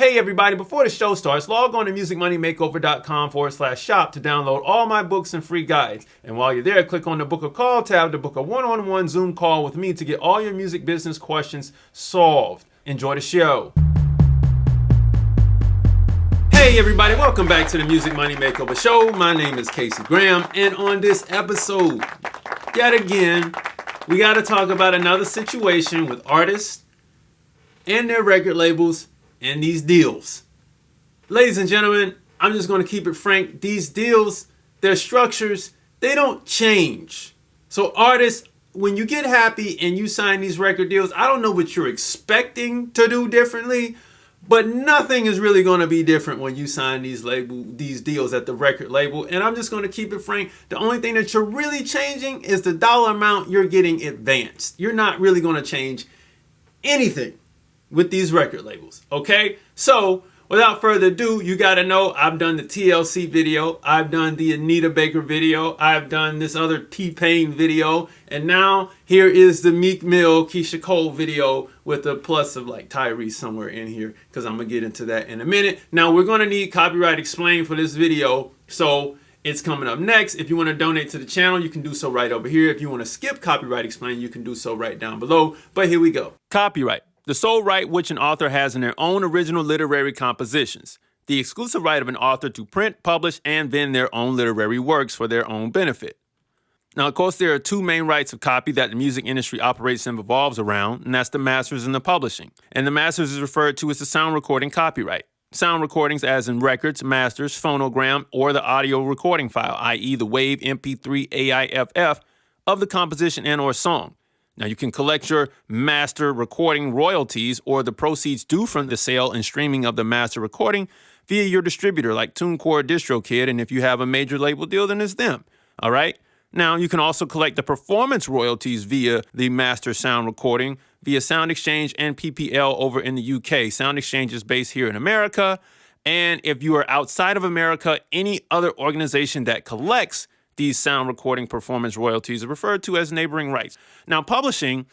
Hey everybody, before the show starts, log on to musicmoneymakeover.com/shop to download all my books and free guides. And while you're there, click on the book a call tab to book a one-on-one Zoom call with me to get all your music business questions solved. Enjoy the show. Hey everybody, welcome back to the Music Money Makeover Show. My name is Casey Graham, and on this episode, yet again, we got to talk about another situation with artists and their record labels and these deals. Ladies and gentlemen, I'm just going to keep it frank. These deals, their structures, they don't change. So artists, when you get happy and you sign these record deals, I don't know what you're expecting to do differently, but nothing is really going to be different when you sign these deals at the record label. And I'm just going to keep it frank. The only thing that you're really changing is the dollar amount you're getting advanced. You're not really going to change anything with these record labels, okay? So, without further ado, you gotta know I've done the TLC video, I've done the Anita Baker video, I've done this other T-Pain video, and now here is the Meek Mill Keyshia Cole video with a plus of like Tyrese somewhere in here, because I'm gonna get into that in a minute. Now, we're gonna need copyright explained for this video, so it's coming up next. If you want to donate to the channel, you can do so right over here. If you want to skip copyright explained, you can do so right down below. But here we go. Copyright. The sole right which an author has in their own original literary compositions. The exclusive right of an author to print, publish, and vend their own literary works for their own benefit. Now, of course, there are two main rights of copy that the music industry operates and revolves around, and that's the masters and the publishing. And the masters is referred to as the sound recording copyright. Sound recordings as in records, masters, phonogram, or the audio recording file, i.e. the WAV, MP3, AIFF of the composition and or song. Now, you can collect your master recording royalties or the proceeds due from the sale and streaming of the master recording via your distributor like TuneCore or DistroKid, and if you have a major label deal, then it's them, all right? Now, you can also collect the performance royalties via the master sound recording via Sound Exchange and PPL over in the UK. Sound Exchange is based here in America, and if you are outside of America, any other organization that collects these sound recording performance royalties are referred to as neighboring rights. Now, publishing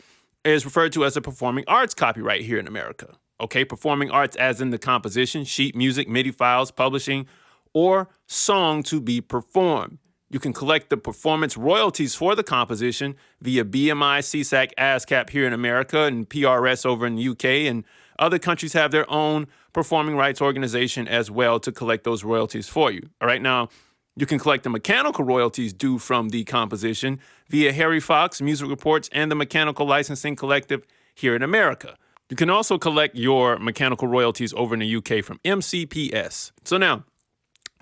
is referred to as a performing arts copyright here in America. Okay, performing arts as in the composition, sheet music, MIDI files, publishing, or song to be performed. You can collect the performance royalties for the composition via BMI, CSAC, ASCAP here in America, and PRS over in the UK, and other countries have their own performing rights organization as well to collect those royalties for you. All right, now, you can collect the mechanical royalties due from the composition via Harry Fox, Music Reports, and the Mechanical Licensing Collective here in America. You can also collect your mechanical royalties over in the UK from MCPS. So now,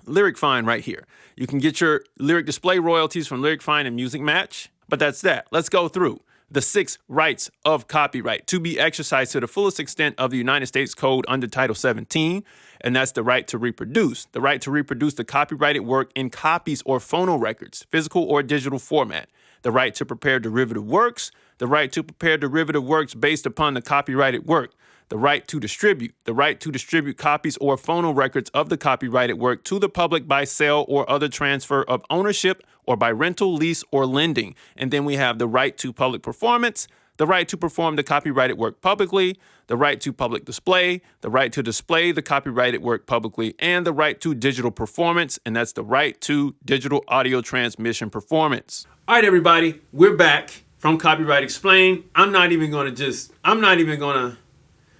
Lyric Find right here. You can get your lyric display royalties from Lyric Find and Music Match, but that's that. Let's go through the 6 rights of copyright to be exercised to the fullest extent of the United States Code under Title 17, and that's the right to reproduce. The right to reproduce the copyrighted work in copies or phonorecords, physical or digital format. The right to prepare derivative works. The right to prepare derivative works based upon the copyrighted work. The right to distribute. The right to distribute copies or phonorecords of the copyrighted work to the public by sale or other transfer of ownership or by rental, lease, or lending. And then we have the right to public performance, the right to perform the copyrighted work publicly, the right to public display, the right to display the copyrighted work publicly, and the right to digital performance, and that's the right to digital audio transmission performance. All right, everybody, we're back from Copyright Explained. I'm not even going to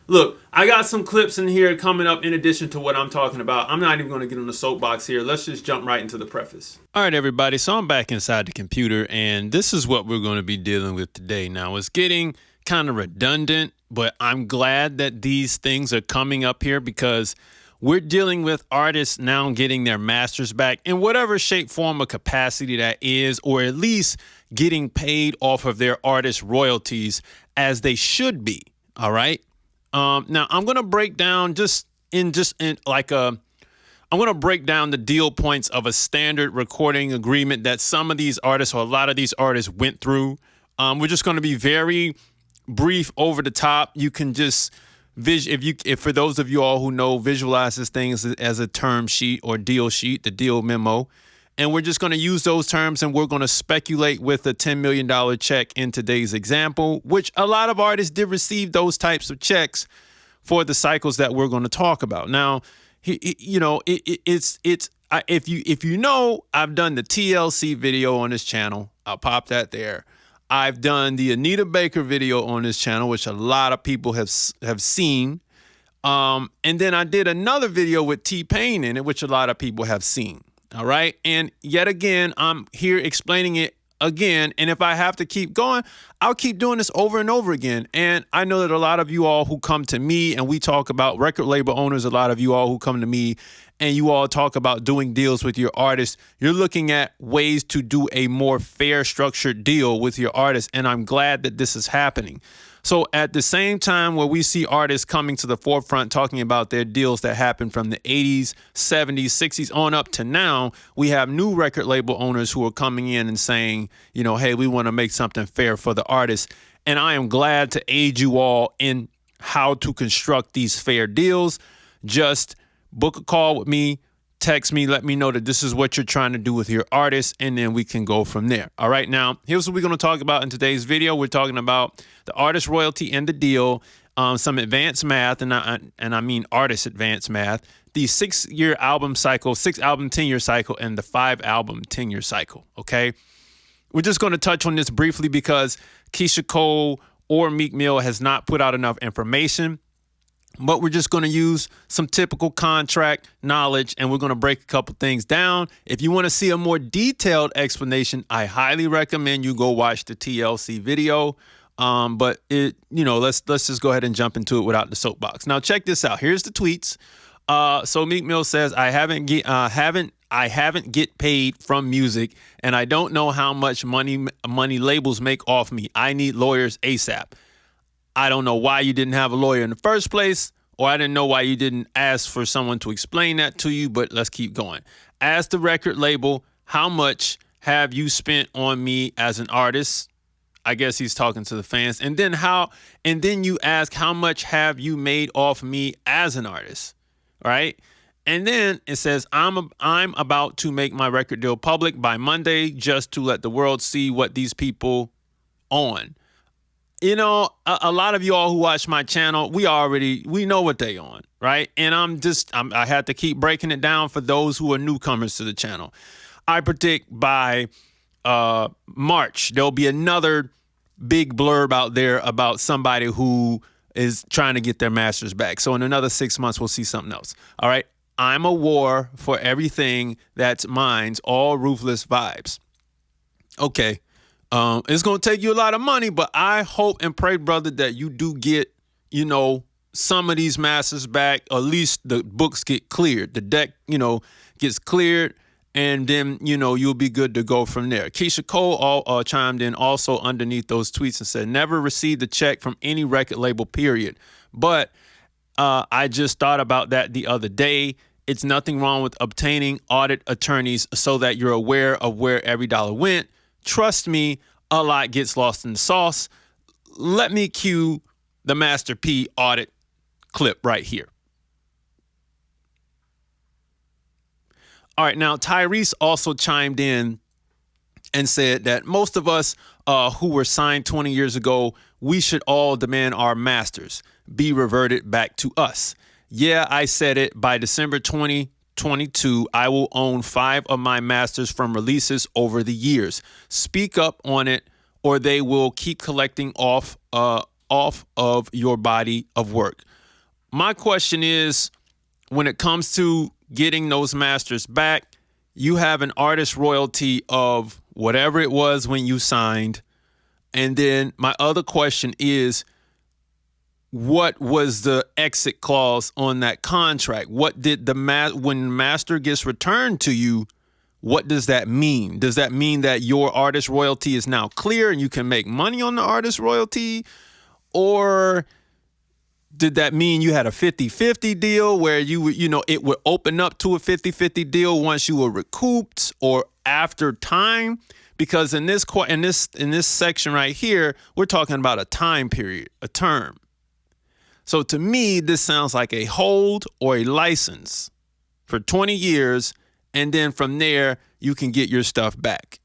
look, I got some clips in here coming up in addition to what I'm talking about. I'm not even going to get on the soapbox here. Let's just jump right into the preface. All right, everybody. So I'm back inside the computer, and this is what we're going to be dealing with today. Now, it's getting kind of redundant, but I'm glad that these things are coming up here because we're dealing with artists now getting their masters back in whatever shape, form, or capacity that is, or at least getting paid off of their artist royalties as they should be. All right. Now I'm going to break down I'm going to break down the deal points of a standard recording agreement that some of these artists or a lot of these artists went through. We're just going to be very brief, over the top. You can just if for those of you all who know, visualize this thing as a term sheet or deal sheet, the deal memo. And we're just going to use those terms and we're going to speculate with a $10 million check in today's example, which a lot of artists did receive those types of checks for the cycles that we're going to talk about. Now, if you know, I've done the TLC video on this channel. I'll pop that there. I've done the Anita Baker video on this channel, which a lot of people have seen. And then I did another video with T-Pain in it, which a lot of people have seen. All right. And yet again, I'm here explaining it again. And if I have to keep going, I'll keep doing this over and over again. And I know that a lot of you all who come to me and we talk about record label owners, a lot of you all who come to me and you all talk about doing deals with your artists, you're looking at ways to do a more fair structured deal with your artists. And I'm glad that this is happening. So at the same time where we see artists coming to the forefront talking about their deals that happened from the 80s, 70s, 60s on up to now, we have new record label owners who are coming in and saying, hey, we want to make something fair for the artists. And I am glad to aid you all in how to construct these fair deals. Just book a call with me. Text me, let me know that this is what you're trying to do with your artist, and then we can go from there. All right, now, here's what we're going to talk about in today's video. We're talking about the artist royalty and the deal, some advanced math, and I mean artist advanced math, the 6-year album cycle, 6-album 10-year cycle, and the 5-album 10-year cycle, okay? We're just going to touch on this briefly because Keyshia Cole or Meek Mill has not put out enough information. But we're just going to use some typical contract knowledge and we're going to break a couple things down. If you want to see a more detailed explanation, I highly recommend you go watch the TLC video. But let's just go ahead and jump into it without the soapbox. Now, check this out. Here's the tweets. So Meek Mill says, I haven't get paid from music and I don't know how much money labels make off me. I need lawyers ASAP. I don't know why you didn't have a lawyer in the first place, or I didn't know why you didn't ask for someone to explain that to you, but let's keep going. As the record label, how much have you spent on me as an artist? I guess he's talking to the fans. And then you ask, how much have you made off me as an artist? Right? And then it says, I'm about to make my record deal public by Monday just to let the world see what these people on. A lot of you all who watch my channel, we know what they on, right? And I had to keep breaking it down for those who are newcomers to the channel. I predict by March, there'll be another big blurb out there about somebody who is trying to get their masters back. So in another 6 months, we'll see something else. All right. I'm a war for everything that's mine's, all ruthless vibes. Okay. It's going to take you a lot of money, but I hope and pray, brother, that you do get, some of these masters back. At least the books get cleared. The deck, gets cleared, and then, you'll be good to go from there. Keyshia Cole chimed in also underneath those tweets and said, never received a check from any record label, period. But I just thought about that the other day. It's nothing wrong with obtaining audit attorneys so that you're aware of where every dollar went. Trust me, a lot gets lost in the sauce. Let me cue the Master P audit clip right here. All right, now Tyrese also chimed in and said that most of us who were signed 20 years ago, we should all demand our masters be reverted back to us. Yeah, I said it. By December 2022, I will own 5 of my masters from releases over the years. Speak up on it, or they will keep collecting off of your body of work. My question is, when it comes to getting those masters back, you have an artist royalty of whatever it was when you signed. And then my other question is, what was the exit clause on that contract? What did when master gets returned to you, what does that mean? Does that mean that your artist royalty is now clear and you can make money on the artist royalty? Or did that mean you had a 50-50 deal where it would open up to a 50-50 deal once you were recouped or after time? Because in this section right here, we're talking about a time period, a term. So to me, this sounds like a hold or a license for 20 years. And then from there, you can get your stuff back.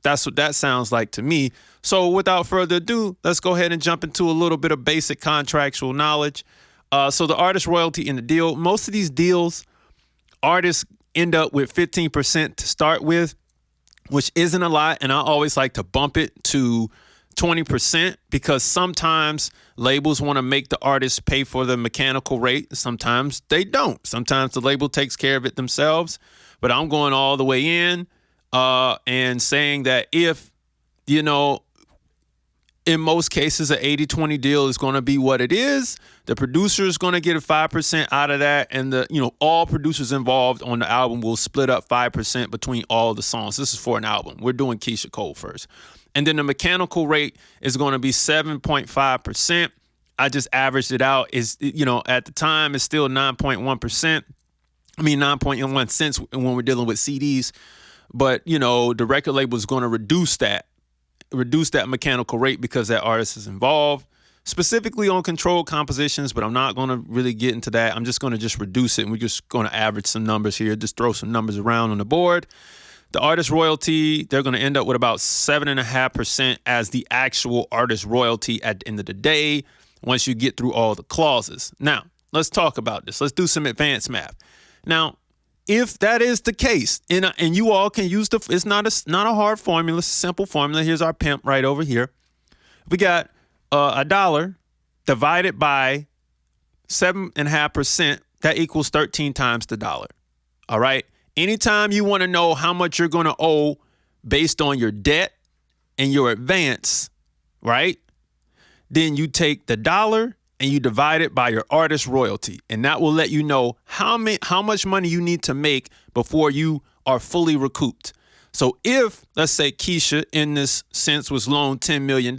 That's what that sounds like to me. So without further ado, let's go ahead and jump into a little bit of basic contractual knowledge. So the artist royalty in the deal, most of these deals, artists end up with 15% to start with, which isn't a lot. And I always like to bump it to 20% because sometimes labels want to make the artist pay for the mechanical rate. Sometimes they don't. Sometimes the label takes care of it themselves. But I'm going all the way in and saying that if, you know, in most cases, an 80-20 deal is going to be what it is. The producer is going to get a 5% out of that. And all producers involved on the album will split up 5% between all the songs. This is for an album. We're doing Keyshia Cole first. And then the mechanical rate is going to be 7.5%. I just averaged it out. At the time, it's still 9.1%. 9.1 cents when we're dealing with CDs. But, the record label is going to reduce that mechanical rate because that artist is involved, specifically on controlled compositions, but I'm not going to really get into that. I'm just going to reduce it, and we're just going to average some numbers here, just throw some numbers around on the board. The artist royalty, they're going to end up with about 7.5% as the actual artist royalty at the end of the day once you get through all the clauses. Now, let's talk about this. Let's do some advanced math. Now, if that is the case, and you all can use it's not a hard formula, it's a simple formula. Here's our pimp right over here. We got $1 divided by 7.5%. That equals 13 times the dollar. All right. Anytime you want to know how much you're going to owe based on your debt and your advance, right? Then you take the dollar and you divide it by your artist royalty. And that will let you know how much money you need to make before you are fully recouped. So if, let's say, Keyshia in this sense was loaned $10 million,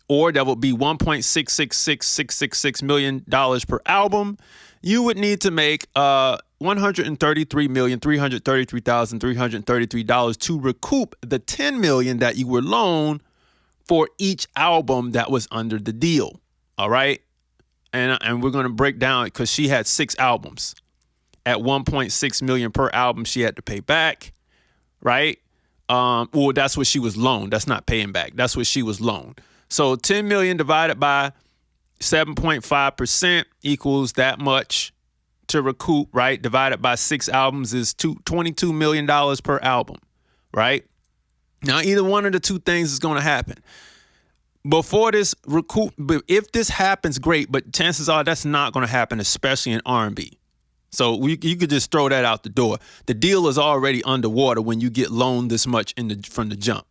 or that would be $1.666666 million per album, you would need to make $133,333,333 to recoup the $10 million that you were loaned for each album that was under the deal. All right. And we're going to break down because she had 6 albums at 1.6 million per album she had to pay back. Right. Well, that's what she was loaned. That's not paying back. That's what she was loaned. So 10 million divided by 7.5% equals that much to recoup. Right. Divided by 6 albums is $22 million per album. Right. Now, either one of the two things is going to happen. Before this recoup, if this happens, great, but chances are that's not going to happen, especially in R&B. So you could just throw that out the door. The deal is already underwater when you get loaned this much from the jump.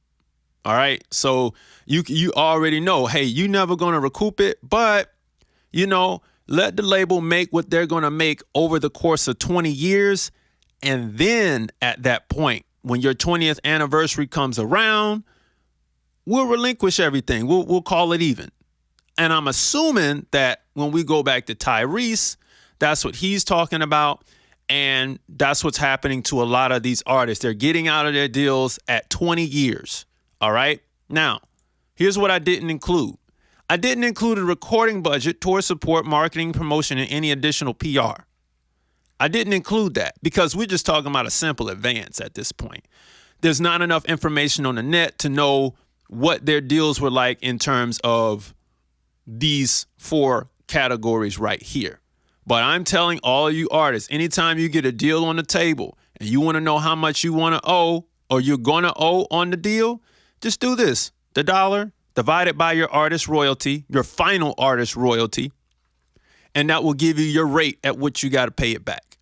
All right, so you already know, hey, you're never going to recoup it, but let the label make what they're going to make over the course of 20 years, and then at that point, when your 20th anniversary comes around, we'll relinquish everything. We'll call it even. And I'm assuming that when we go back to Tyrese, that's what he's talking about. And that's what's happening to a lot of these artists. They're getting out of their deals at 20 years. All right. Now, here's what I didn't include. I didn't include a recording budget, tour support, marketing, promotion, and any additional PR. I didn't include that because we're just talking about a simple advance at this point. There's not enough information on the net to know what their deals were like in terms of these 4 categories right here. But I'm telling all of you artists, anytime you get a deal on the table and you want to know how much you want to owe or you're going to owe on the deal, just do this. The dollar divided by your artist royalty, your final artist royalty, and that will give you your rate at which you got to pay it back.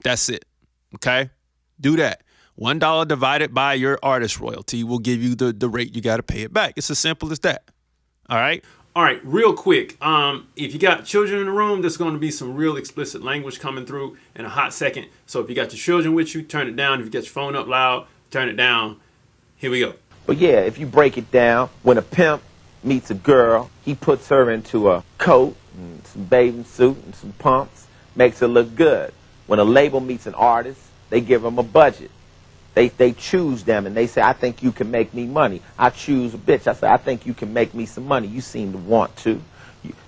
That's it. Okay? Do that. $1 divided by your artist royalty will give you the rate you got to pay it back. It's as simple as that. All right. All right. Real quick. If you got children in the room, there's going to be some real explicit language coming through in a hot second. So if you got your children with you, turn it down. If you got your phone up loud, turn it down. Here we go. But yeah, if you break it down, when a pimp meets a girl, he puts her into a coat and some bathing suit and some pumps, makes her look good. When a label meets an artist, they give them a budget. They choose them and they say, I think you can make me money. I choose a bitch. I say, I think you can make me some money. You seem to want to.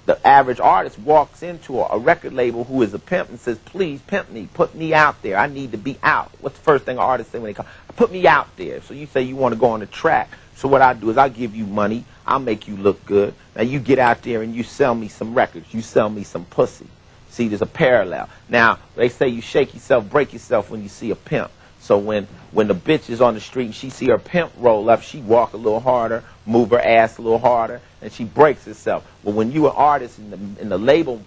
The average artist walks into a record label who is a pimp and says, please pimp me. Put me out there. I need to be out. What's the first thing an artist say when they come? Put me out there. So you say you want to go on the track. So what I do is I give you money. I'll make you look good. Now you get out there and you sell me some records. You sell me some pussy. See, there's a parallel. Now, they say you shake yourself, break yourself when you see a pimp. So when the bitch is on the street and she see her pimp roll up, she walk a little harder, move her ass a little harder, and she breaks herself. But when you an artist and the label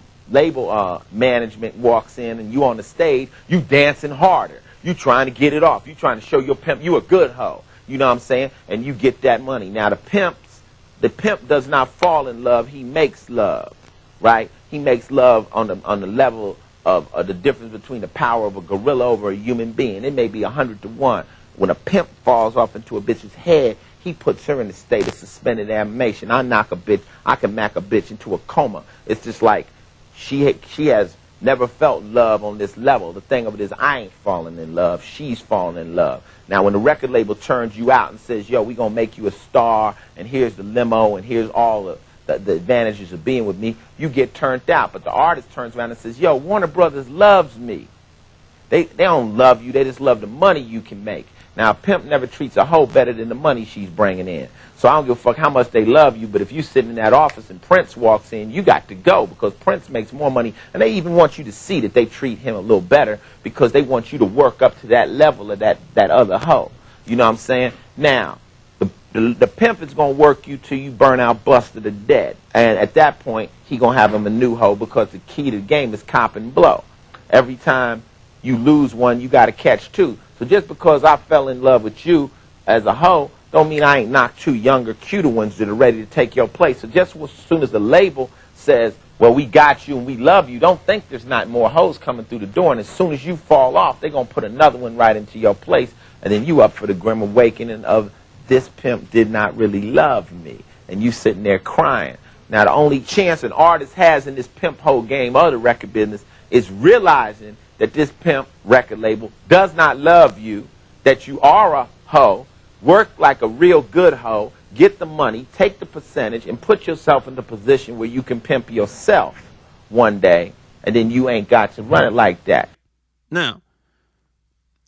management walks in and you on the stage, you dancing harder. You trying to get it off. You trying to show your pimp you a good hoe. You know what I'm saying? And you get that money. Now the pimp does not fall in love. He makes love, right? He makes love on the level of the difference between the power of a gorilla over a human being. It may be 100 to 1. When a pimp falls off into a bitch's head, he puts her in a state of suspended animation. I can knock a bitch into a coma. It's just like she has never felt love on this level. The thing of it is, I ain't falling in love. She's falling in love. Now, when the record label turns you out and says, yo, we gonna make you a star, and here's the limo, and here's all the advantages of being with me, you get turned out. But the artist turns around and says, yo, Warner Brothers loves me. They don't love you. They just love the money you can make. Now, a pimp never treats a hoe better than the money she's bringing in. So I don't give a fuck how much they love you, but if you sitting in that office and Prince walks in, you got to go, because Prince makes more money, and they even want you to see that they treat him a little better because they want you to work up to that level of that other hoe. You know what I'm saying? Now, the pimp is going to work you till you burn out, busted, or dead. And at that point, he going to have him a new hoe, because the key to the game is cop and blow. Every time you lose one, you got to catch two. So just because I fell in love with you as a hoe, don't mean I ain't knocked two younger, cuter ones that are ready to take your place. So just as soon as the label says, well, we got you and we love you, don't think there's not more hoes coming through the door. And as soon as you fall off, they're going to put another one right into your place. And then you up for the grim awakening of, this pimp did not really love me. And you sitting there crying. Now, the only chance an artist has in this pimp hoe game of the record business is realizing that this pimp record label does not love you, that you are a hoe, work like a real good hoe, get the money, take the percentage, and put yourself in the position where you can pimp yourself one day, and then you ain't got to run it like that. Now,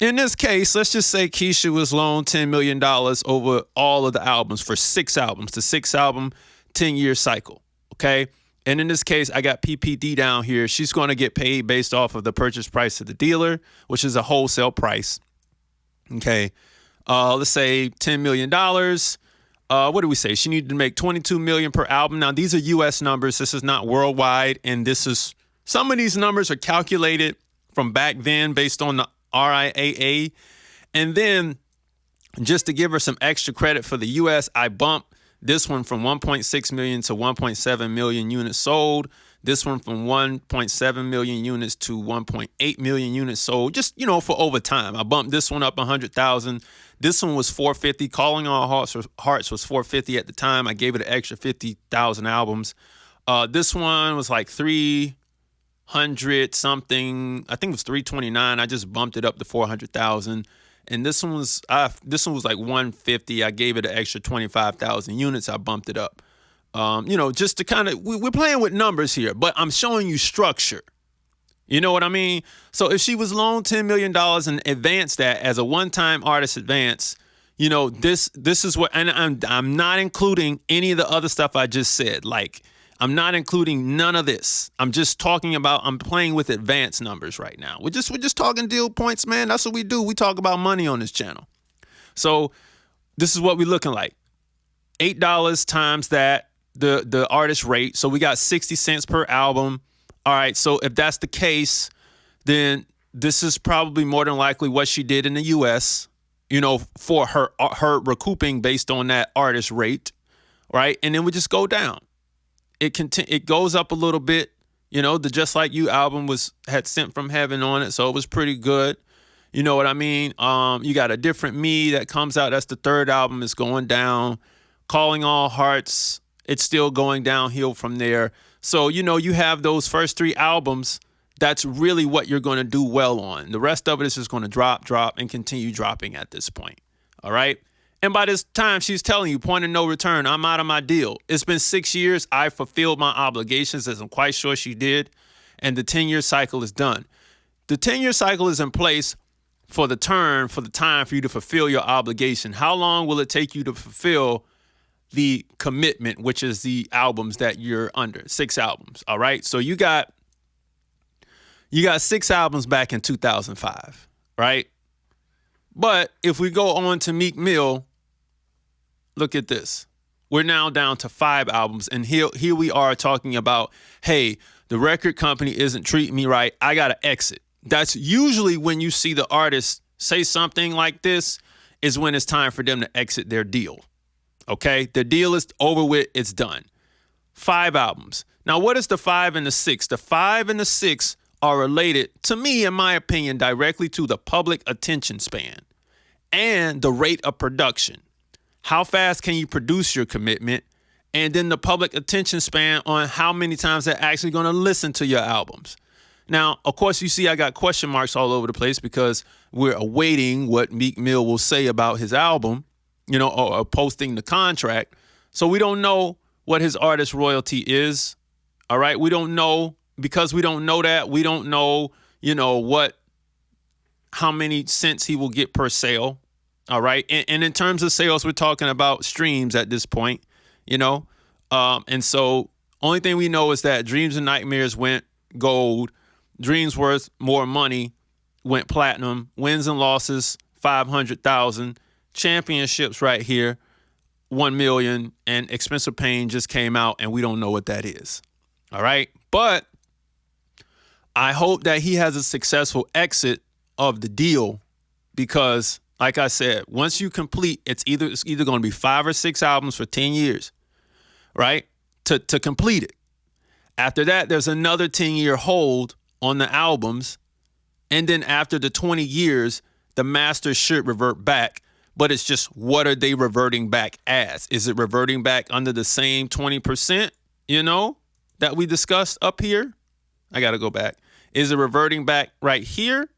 in this case, let's just say Keyshia was loaned $10 million over all of the albums for 6 albums, the 6-album, 10-year cycle, okay? And in this case, I got PPD down here. She's going to get paid based off of the purchase price of the dealer, which is a wholesale price, okay? Let's say $10 million. What do we say? She needed to make $22 million per album. Now, these are U.S. numbers. This is not worldwide, and this is, some of these numbers are calculated from back then based on the RIAA. And then just to give her some extra credit for the U.S., I bumped this one from 1.6 million to 1.7 million units sold. This one from 1.7 million units to 1.8 million units sold. Just, you know, for over time. I bumped this one up 100,000. This one was 450. Calling All Hearts was 450 at the time. I gave it an extra 50,000 albums. This one was like 300 something. I think it was 329. I just bumped it up to 400,000. And this one was like 150. I gave it an extra 25,000 units. I bumped it up. You know, just to kind of, we're playing with numbers here, but I'm showing you structure. You know what I mean? So if she was loaned $10 million and advanced that as a one-time artist advance, you know, this is what, and I'm not including any of the other stuff I just said. Like, I'm not including none of this. I'm just talking about, I'm playing with advanced numbers right now. We're just talking deal points, man. That's what we do. We talk about money on this channel. So this is what we're looking like. $8 times that, the artist rate. So we got 60 cents per album. All right. So if that's the case, then this is probably more than likely what she did in the US, you know, for her recouping based on that artist rate. Right. And then we just go down. It goes up a little bit. You know, the Just Like You album had Sent from Heaven on it. So it was pretty good. You know what I mean? You got A Different Me that comes out. That's the 3rd album. It's going down. Calling All Hearts, it's still going downhill from there. So, you know, you have those first 3 albums. That's really what you're going to do well on. The rest of it is just going to drop, and continue dropping at this point. All right. And by this time, she's telling you, point of no return, I'm out of my deal. It's been 6 years. I fulfilled my obligations, as I'm quite sure she did. And the 10-year cycle is done. The 10-year cycle is in place for the time for you to fulfill your obligation. How long will it take you to fulfill the commitment, which is the albums that you're under, 6 albums. All right. So you got 6 albums back in 2005, right? But if we go on to Meek Mill, look at this. We're now down to 5 albums. And here we are talking about, hey, the record company isn't treating me right. I got to exit. That's usually when you see the artist say something like this, is when it's time for them to exit their deal. Okay? The deal is over with. It's done. 5 albums. Now, what is the 5 and the 6? The 5 and the 6 are related, to me, in my opinion, directly to the public attention span and the rate of production. How fast can you produce your commitment? And then the public attention span on how many times they're actually going to listen to your albums. Now, of course, you see I got question marks all over the place because we're awaiting what Meek Mill will say about his album, or posting the contract. So we don't know what his artist royalty is. All right. We don't know, because we don't know that. We don't know, how many cents he will get per sale. All right. And in terms of sales, we're talking about streams at this point, and so only thing we know is that Dreams and Nightmares went gold. Dreams Worth More Money went platinum. Wins and Losses, 500,000. Championships right here, 1 million. And Expensive Pain just came out, and we don't know what that is. All right. But I hope that he has a successful exit of the deal, because, like I said, once you complete, it's either going to be 5 or 6 albums for 10 years, right? To complete it. After that, there's another 10-year hold on the albums. And then after the 20 years, the masters should revert back. But it's just, what are they reverting back as? Is it reverting back under the same 20%, that we discussed up here? I got to go back. Is it reverting back right here?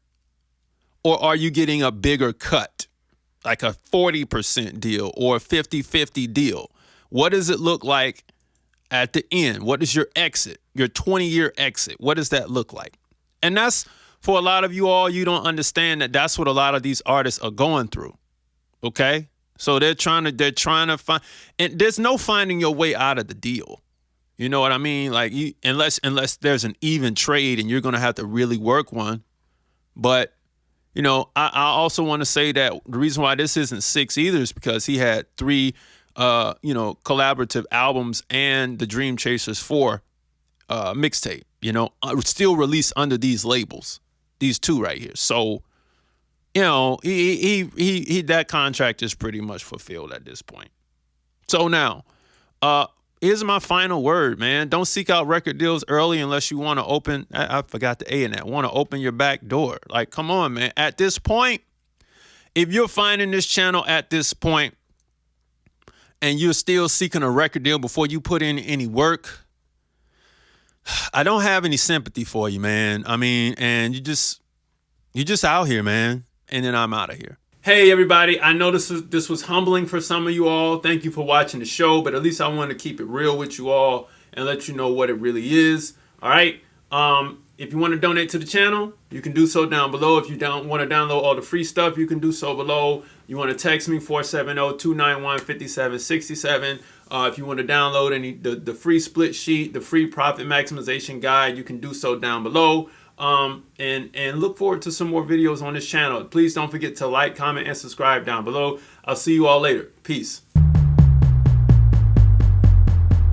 Or are you getting a bigger cut, like a 40% deal or a 50-50 deal? What does it look like at the end? What is your exit, your 20-year exit? What does that look like? And that's, for a lot of you all, you don't understand that that's what a lot of these artists are going through. Okay? So they're trying to find, and there's no finding your way out of the deal. You know what I mean? Like, unless there's an even trade and you're going to have to really work one. But, I also want to say that the reason why this isn't 6 either is because he had 3, collaborative albums and the Dream Chasers 4 mixtape, still released under these labels, these 2 right here. So, he that contract is pretty much fulfilled at this point. So now, here's my final word, man. Don't seek out record deals early unless you want to open, I forgot the A in that, want to open your back door. Like, come on, man. At this point, if you're finding this channel at this point and you're still seeking a record deal before you put in any work, I don't have any sympathy for you, man. I mean, and you're just out here, man. And then I'm out of here. Hey, everybody. I know this was humbling for some of you all. Thank you for watching the show, but at least I wanted to keep it real with you all and let you know what it really is. All right. If you want to donate to the channel, you can do so down below. If you don't want to download all the free stuff, you can do so below. You want to text me, 470-291-5767. If you want to download the free split sheet, the free profit maximization guide, you can do so down below. And look forward to some more videos on this channel. Please don't forget to like, comment, and subscribe down below. I'll see you all later. Peace.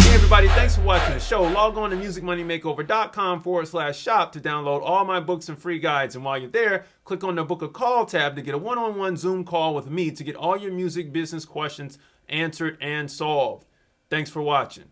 Hey everybody, thanks for watching the show. Log on to musicmoneymakeover.com/shop to download all my books and free guides. And while you're there, click on the book a call tab to get a one-on-one Zoom call with me to get all your music business questions answered and solved. Thanks for watching.